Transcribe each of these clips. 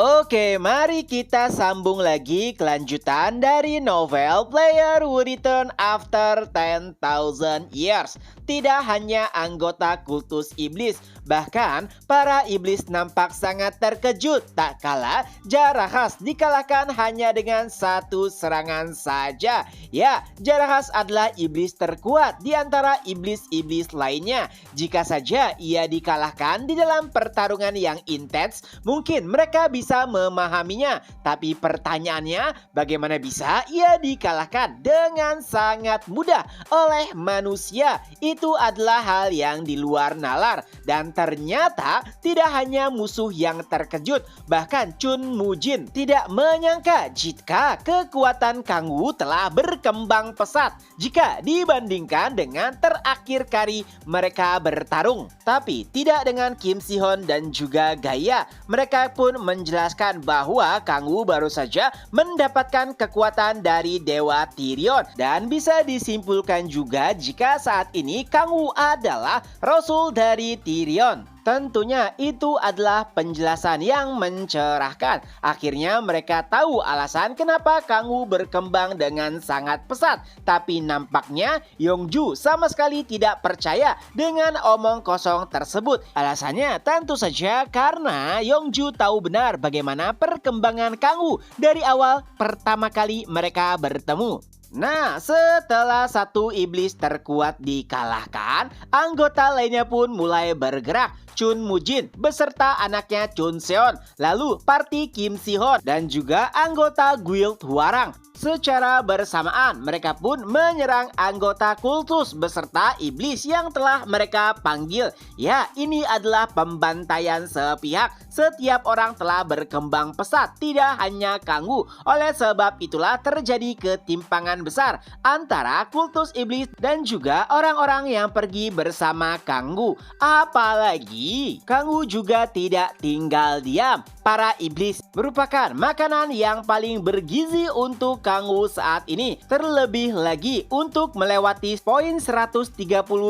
Oke, mari kita sambung lagi kelanjutan dari novel Player Who Return After 10,000 Years. Tidak hanya anggota kultus iblis, bahkan para iblis nampak sangat terkejut tak kala Jarahas dikalahkan hanya dengan satu serangan saja. Ya, Jarahas adalah iblis terkuat di antara iblis-iblis lainnya. Jika saja ia dikalahkan di dalam pertarungan yang intens, mungkin mereka bisa memahaminya. Tapi pertanyaannya, bagaimana bisa ia dikalahkan dengan sangat mudah oleh manusia? Itu adalah hal yang di luar nalar. Dan ternyata tidak hanya musuh yang terkejut, bahkan Chun Mujin tidak menyangka jika kekuatan Kang Wu telah berkembang pesat jika dibandingkan dengan terakhir kali mereka bertarung. Tapi tidak dengan Kim Si-hoon dan juga Gaia. Mereka pun menjelaskan bahwa Kang Wu baru saja mendapatkan kekuatan dari Dewa Tyrion. Dan bisa disimpulkan juga jika saat ini Kang Wu adalah Rasul dari Tyrion. Tentunya itu adalah penjelasan yang mencerahkan. Akhirnya mereka tahu alasan kenapa Kang Wu berkembang dengan sangat pesat. Tapi nampaknya Yongju sama sekali tidak percaya dengan omong kosong tersebut. Alasannya tentu saja karena Yongju tahu benar bagaimana perkembangan Kang Wu dari awal pertama kali mereka bertemu. Nah, setelah satu iblis terkuat dikalahkan, anggota lainnya pun mulai bergerak. Chun Mujin beserta anaknya Chun Seon, lalu party Kim Si-hoon dan juga anggota guild Hwarang. Secara bersamaan, mereka pun menyerang anggota kultus beserta iblis yang telah mereka panggil. Ya, ini adalah pembantaian sepihak. Setiap orang telah berkembang pesat, tidak hanya Kang Wu. Oleh sebab itulah terjadi ketimpangan besar antara kultus iblis dan juga orang-orang yang pergi bersama Kang Wu. Apalagi, Kang Wu juga tidak tinggal diam. Para iblis merupakan makanan yang paling bergizi untuk Kang Wu saat ini. Terlebih lagi untuk melewati poin 130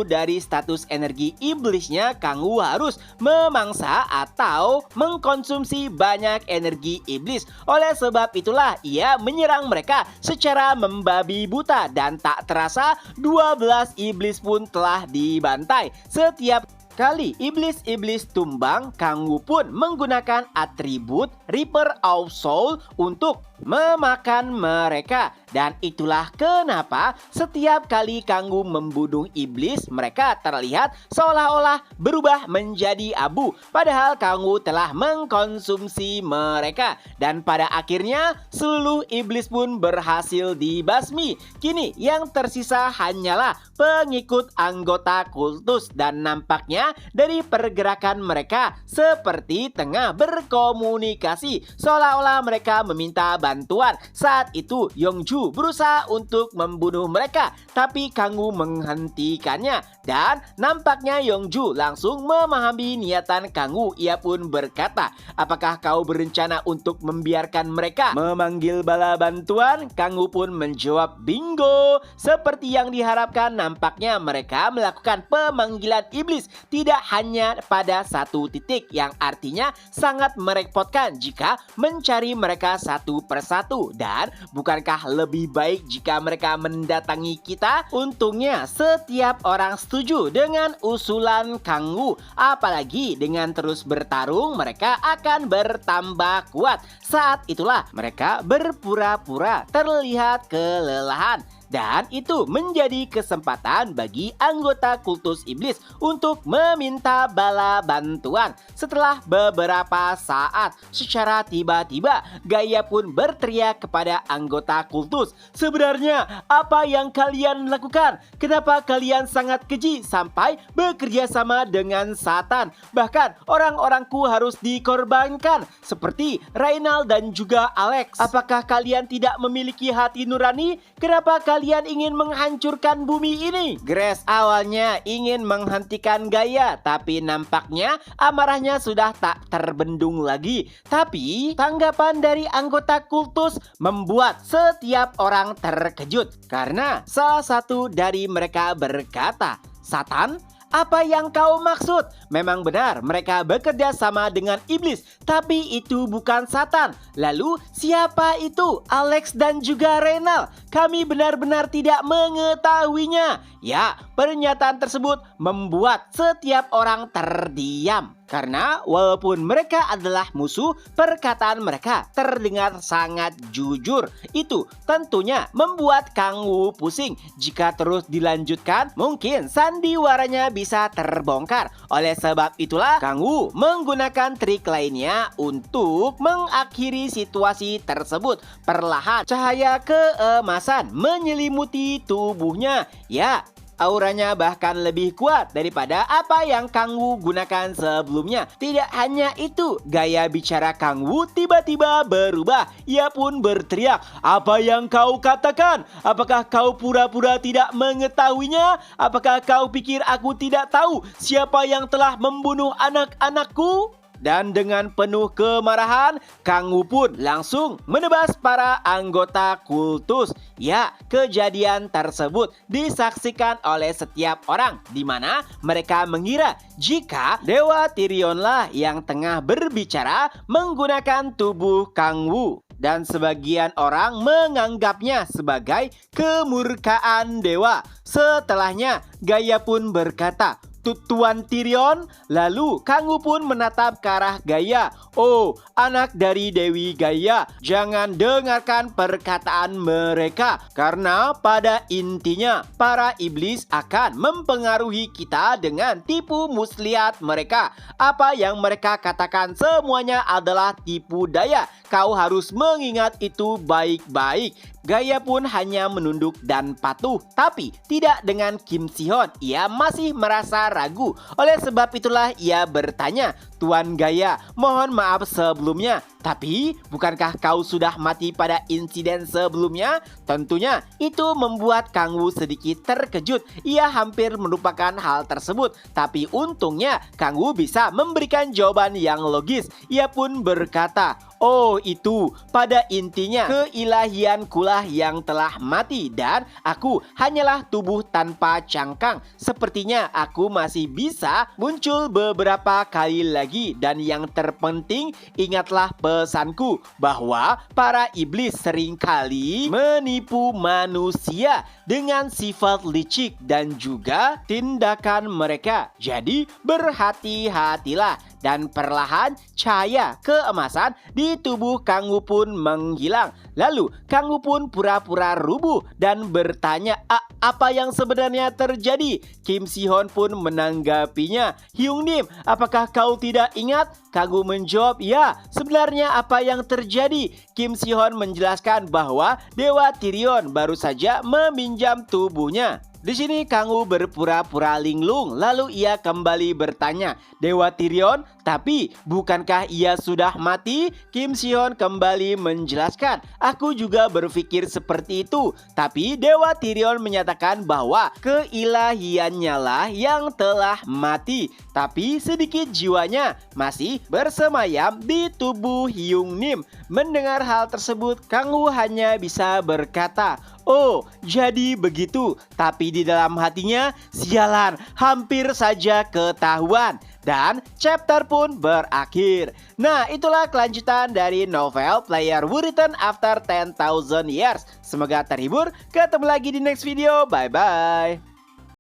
dari status energi iblisnya, Kang Wu harus memangsa atau mengkonsumsi banyak energi iblis. Oleh sebab itulah ia menyerang mereka secara membabi buta dan tak terasa 12 iblis pun telah dibantai. Setiap kali iblis-iblis tumbang, Kang Wu pun menggunakan atribut Reaper of Soul untuk memakan mereka. Dan itulah kenapa setiap kali Kang Wu membunuh iblis, mereka terlihat seolah-olah berubah menjadi abu. Padahal Kang Wu telah mengkonsumsi mereka. Dan pada akhirnya seluruh iblis pun berhasil dibasmi. Kini yang tersisa hanyalah pengikut anggota kultus. Dan nampaknya dari pergerakan mereka seperti tengah berkomunikasi, seolah-olah mereka meminta bantuan. Saat itu Yongju berusaha untuk membunuh mereka, tapi Kang Wu menghentikannya. Dan nampaknya Yongju langsung memahami niatan Kang Wu. Ia pun berkata, "Apakah kau berencana untuk membiarkan mereka memanggil bala bantuan?" Kang Wu pun menjawab, "Bingo." Seperti yang diharapkan, nampaknya mereka melakukan pemanggilan iblis tidak hanya pada satu titik, yang artinya sangat merepotkan jika mencari mereka satu persatu. Dan bukankah lebih baik jika mereka mendatangi kita? Untungnya setiap orang setuju dengan usulan Kang Wu. Apalagi dengan terus bertarung mereka akan bertambah kuat. Saat itulah mereka berpura-pura terlihat kelelahan. Dan itu menjadi kesempatan bagi anggota kultus iblis untuk meminta bala bantuan. Setelah beberapa saat, secara tiba-tiba Gaia pun berteriak kepada anggota kultus, "Sebenarnya apa yang kalian lakukan? Kenapa kalian sangat keji sampai bekerja sama dengan Satan? Bahkan orang-orangku harus dikorbankan seperti Reynald dan juga Alex. Apakah kalian tidak memiliki hati nurani? Kenapa kalian ingin menghancurkan bumi ini?" Grace awalnya ingin menghentikan Gaia, tapi nampaknya amarahnya sudah tak terbendung lagi. Tapi tanggapan dari anggota kultus membuat setiap orang terkejut, karena salah satu dari mereka berkata, "Satan? Apa yang kau maksud? Memang benar mereka bekerja sama dengan iblis, tapi itu bukan Satan. Lalu siapa itu Alex dan juga Reynald? Kami benar-benar tidak mengetahuinya. Ya, pernyataan tersebut membuat setiap orang terdiam. Karena walaupun mereka adalah musuh, perkataan mereka terdengar sangat jujur. Itu tentunya membuat Kang Wu pusing. Jika terus dilanjutkan, mungkin sandiwaranya bisa terbongkar. Oleh sebab itulah, Kang Wu menggunakan trik lainnya untuk mengakhiri situasi tersebut. Perlahan, cahaya keemasan menyelimuti tubuhnya. Ya, auranya bahkan lebih kuat daripada apa yang Kang Wu gunakan sebelumnya. Tidak hanya itu, gaya bicara Kang Wu tiba-tiba berubah. Ia pun berteriak, "Apa yang kau katakan? Apakah kau pura-pura tidak mengetahuinya? Apakah kau pikir aku tidak tahu siapa yang telah membunuh anak-anakku?" Dan dengan penuh kemarahan, Kang Wu pun langsung menebas para anggota kultus. Ya, kejadian tersebut disaksikan oleh setiap orang, di mana mereka mengira jika Dewa Tyrionlah yang tengah berbicara menggunakan tubuh Kang Wu. Dan sebagian orang menganggapnya sebagai kemurkaan dewa. Setelahnya, Gaia pun berkata, "Tuan Tyrion." Lalu Kang Wu pun menatap ke arah Gaia. "Oh, anak dari Dewi Gaia, jangan dengarkan perkataan mereka. Karena pada intinya para iblis akan mempengaruhi kita dengan tipu muslihat mereka. Apa yang mereka katakan semuanya adalah tipu daya. Kau harus mengingat itu baik-baik." Gaia pun hanya menunduk dan patuh, tapi tidak dengan Kim Si-hyun. Ia masih merasa ragu. Oleh sebab itulah ia bertanya, "Tuan Gaia, mohon maaf sebelumnya. Tapi bukankah kau sudah mati pada insiden sebelumnya?" Tentunya itu membuat Kang Wu sedikit terkejut. Ia hampir melupakan hal tersebut. Tapi untungnya Kang Wu bisa memberikan jawaban yang logis. Ia pun berkata, "Oh itu, pada intinya keilahiankulah yang telah mati dan aku hanyalah tubuh tanpa cangkang. Sepertinya aku masih bisa muncul beberapa kali lagi dan yang terpenting ingatlah pesanku bahwa para iblis seringkali menipu manusia dengan sifat licik dan juga tindakan mereka. Jadi berhati-hatilah." Dan perlahan cahaya keemasan di tubuh Kang Wu pun menghilang. Lalu Kang Wu pun pura-pura rubuh dan bertanya, "Apa yang sebenarnya terjadi?" Kim Si-hyun pun menanggapinya, "Hyung Nim, apakah kau tidak ingat?" Kang Wu menjawab, "Ya, sebenarnya apa yang terjadi?" Kim Si-hyun menjelaskan bahwa Dewa Tyrion baru saja meminjam tubuhnya. Di sini Kang Wu berpura-pura linglung, lalu ia kembali bertanya, "Dewa Tyrion, tapi bukankah ia sudah mati?" Kim Si-hyun kembali menjelaskan, "Aku juga berpikir seperti itu, tapi Dewa Tyrion menyatakan bahwa keilahiannya lah yang telah mati, tapi sedikit jiwanya masih bersemayam di tubuh Hyung Nim." Mendengar hal tersebut, Kang Wu hanya bisa berkata, "Oh, jadi begitu." Tapi di dalam hatinya, sialan, hampir saja ketahuan. Dan chapter pun berakhir. Nah, itulah kelanjutan dari novel Player Who Return After 10,000 Years. Semoga terhibur. Ketemu lagi di next video. Bye-bye.